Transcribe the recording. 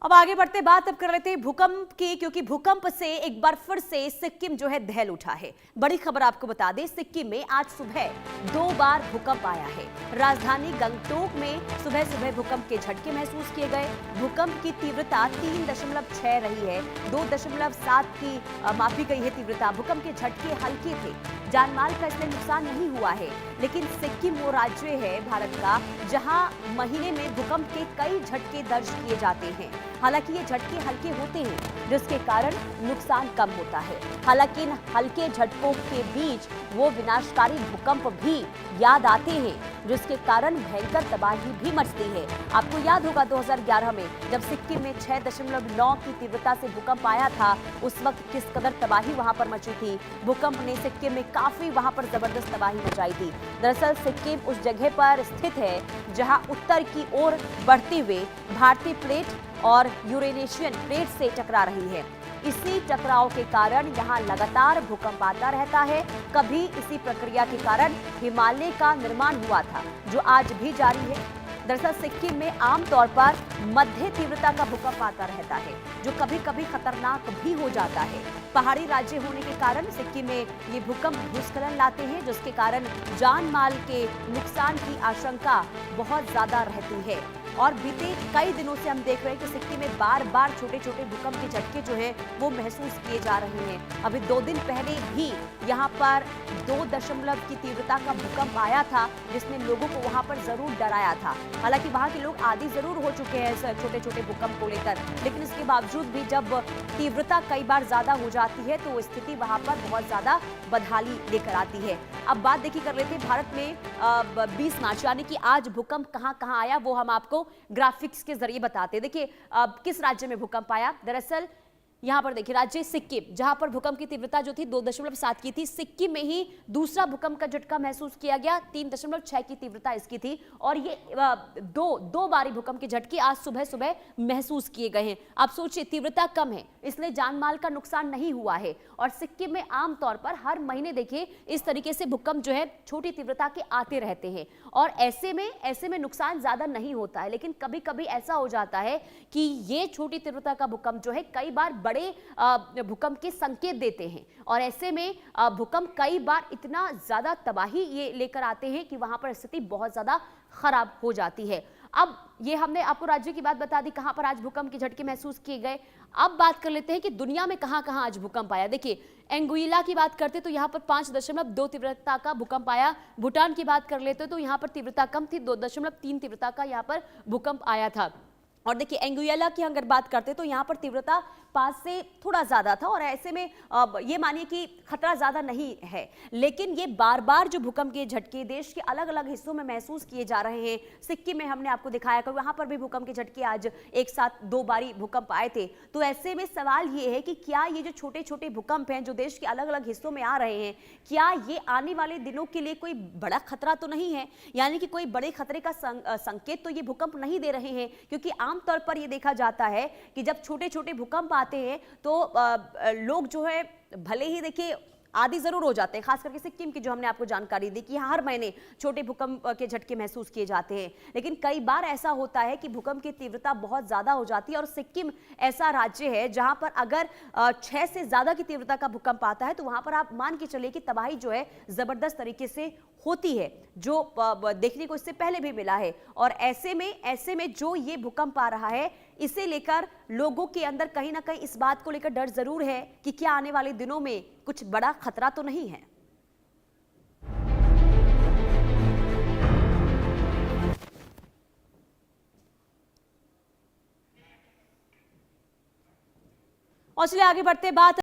अब आगे बढ़ते बात अब कर लेते हैं भूकंप की, क्योंकि भूकंप से एक बार फिर से सिक्किम जो है दहल उठा है। बड़ी खबर आपको बता दें, सिक्किम में आज सुबह 2 बार भूकंप आया है। राजधानी गंगटोक में सुबह सुबह भूकंप के झटके महसूस किए गए। भूकंप की तीव्रता 3.6 रही है। 2.7 की मापी गई है तीव्रता। भूकंप के झटके हल्के थे, जानमाल का इसलिए नुकसान नहीं हुआ है। लेकिन सिक्किम वो राज्य है भारत का जहां महीने में भूकंप के कई झटके दर्ज किए जाते हैं। हालांकि ये झटके हल्के होते हैं, जिसके कारण नुकसान कम होता है। हालांकि इन हल्के झटकों के बीच वो विनाशकारी भूकंप भी याद आते हैं, जिसके कारण भयंकर तबाही भी मचती है। आपको याद होगा 2011 में जब सिक्किम में 6.9 की तीव्रता से भूकंप आया था, उस वक्त किस कदर तबाही वहां पर मची थी। भूकंप ने सिक्किम में काफी वहां पर जबरदस्त तबाही मचाई थी। दरअसल सिक्किम उस जगह पर स्थित है जहां उत्तर की ओर बढ़ते हुए भारतीय प्लेट और यूरेशियन प्लेट से टकरा रही है। इसी टकराव के कारण यहां लगातार भूकंप आता रहता है। कभी इसी प्रक्रिया के कारण हिमालय का निर्माण हुआ था, जो आज भी जारी है। दरअसल सिक्किम में आमतौर पर मध्य तीव्रता का भूकंप आता रहता है, जो कभी कभी खतरनाक भी हो जाता है। पहाड़ी राज्य होने के कारण सिक्किम में ये भूकंप भूस्खलन लाते हैं, जिसके कारण जान माल के नुकसान की आशंका बहुत ज्यादा रहती है। और बीते कई दिनों से हम देख रहे हैं कि सिक्किम में बार बार छोटे छोटे भूकंप के झटके जो हैं वो महसूस किए जा रहे हैं। अभी 2 दिन पहले भी यहाँ पर 2 की तीव्रता का भूकंप आया था, जिसने लोगों को वहां पर जरूर डराया था। हालांकि वहां के लोग आदी जरूर हो चुके हैं छोटे छोटे भूकंप को लेकर, लेकिन इसके बावजूद भी जब तीव्रता कई बार ज्यादा हो जाती है तो स्थिति वहां पर बहुत ज्यादा बदहाली लेकर आती है। अब बात देखिए कर लेते हैं भारत में 20 मार्च यानी कि आज भूकंप कहां कहां आया, वो हम आपको ग्राफिक्स के जरिए बताते हैं। देखिए किस राज्य में भूकंप आया। दरअसल यहां पर देखिए राज्य सिक्किम, जहां पर भूकंप की तीव्रता जो थी 2.7 की थी। सिक्किम में ही दूसरा भूकंप का झटका महसूस किया गया, 3.6 की तीव्रता इसकी थी। और ये दो बारी भूकंप के झटके आज सुबह सुबह महसूस किए गए हैं। आप सोचिए तीव्रता कम है, इसलिए जानमाल का नुकसान नहीं हुआ है। और सिक्किम में आमतौर पर हर महीने देखिए इस तरीके से भूकंप जो है छोटी तीव्रता के आते रहते हैं, और ऐसे में नुकसान ज्यादा नहीं होता है। लेकिन कभी कभी ऐसा हो जाता है कि ये छोटी तीव्रता का भूकंप जो है कई बार बड़े भूकंप के संकेत देते हैं, और ऐसे में भूकंप कई बार इतना ज्यादा तबाही ये लेकर आते हैं कि वहां पर स्थिति बहुत ज्यादा खराब हो जाती है। अब ये हमने आपको राज्य की बात बता दी, कहां पर आज भूकंप के झटके महसूस किए गए। अब बात कर लेते हैं कि दुनिया में कहां कहां आज भूकंप आया। देखिए एंगुइला की बात करते तो यहां पर 5.2 तीव्रता का भूकंप आया। भूटान की बात कर लेते तो यहां पर तीव्रता कम थी, 2.3 तीव्रता का यहां पर भूकंप आया था। और देखिए एंगुइला की अगर बात करते तो यहाँ पर तीव्रता 5 से थोड़ा ज्यादा था, और ऐसे में ये मानिए कि खतरा ज्यादा नहीं है। लेकिन ये बार बार जो भूकंप के झटके देश के अलग अलग हिस्सों में महसूस किए जा रहे हैं। सिक्किम में हमने आपको दिखाया कि वहां पर भी भूकंप के झटके आज एक साथ 2 बारी भूकंप आए थे। तो ऐसे में सवाल ये है कि क्या ये जो छोटे छोटे भूकंप हैं जो देश के अलग अलग हिस्सों में आ रहे हैं, क्या ये आने वाले दिनों के लिए कोई बड़ा खतरा तो नहीं है, यानी कि कोई बड़े खतरे का संकेत तो ये भूकंप नहीं दे रहे हैं। क्योंकि आमतौर पर यह देखा जाता है कि जब छोटे छोटे भूकंप आते हैं तो लोग जो है भले ही देखिए आदि जरूर हो जाते हैं। खास करके सिक्किम की जो हमने आपको जानकारी दी कि हर महीने छोटे भूकंप के झटके महसूस किए जाते हैं, लेकिन कई बार ऐसा होता है कि भूकंप की तीव्रता बहुत ज्यादा हो जाती है। और सिक्किम ऐसा राज्य है जहां पर अगर 6 से ज्यादा की तीव्रता का भूकंप आता है तो वहां पर आप मान के चलिए कि तबाही जो है जबरदस्त तरीके से होती है, जो देखने को इससे पहले भी मिला है। और ऐसे में जो ये भूकंप आ रहा है, इसे लेकर लोगों के अंदर कहीं ना कहीं इस बात को लेकर डर जरूर है कि क्या आने वाले दिनों में कुछ बड़ा खतरा तो नहीं है। और चलिए आगे बढ़ते बात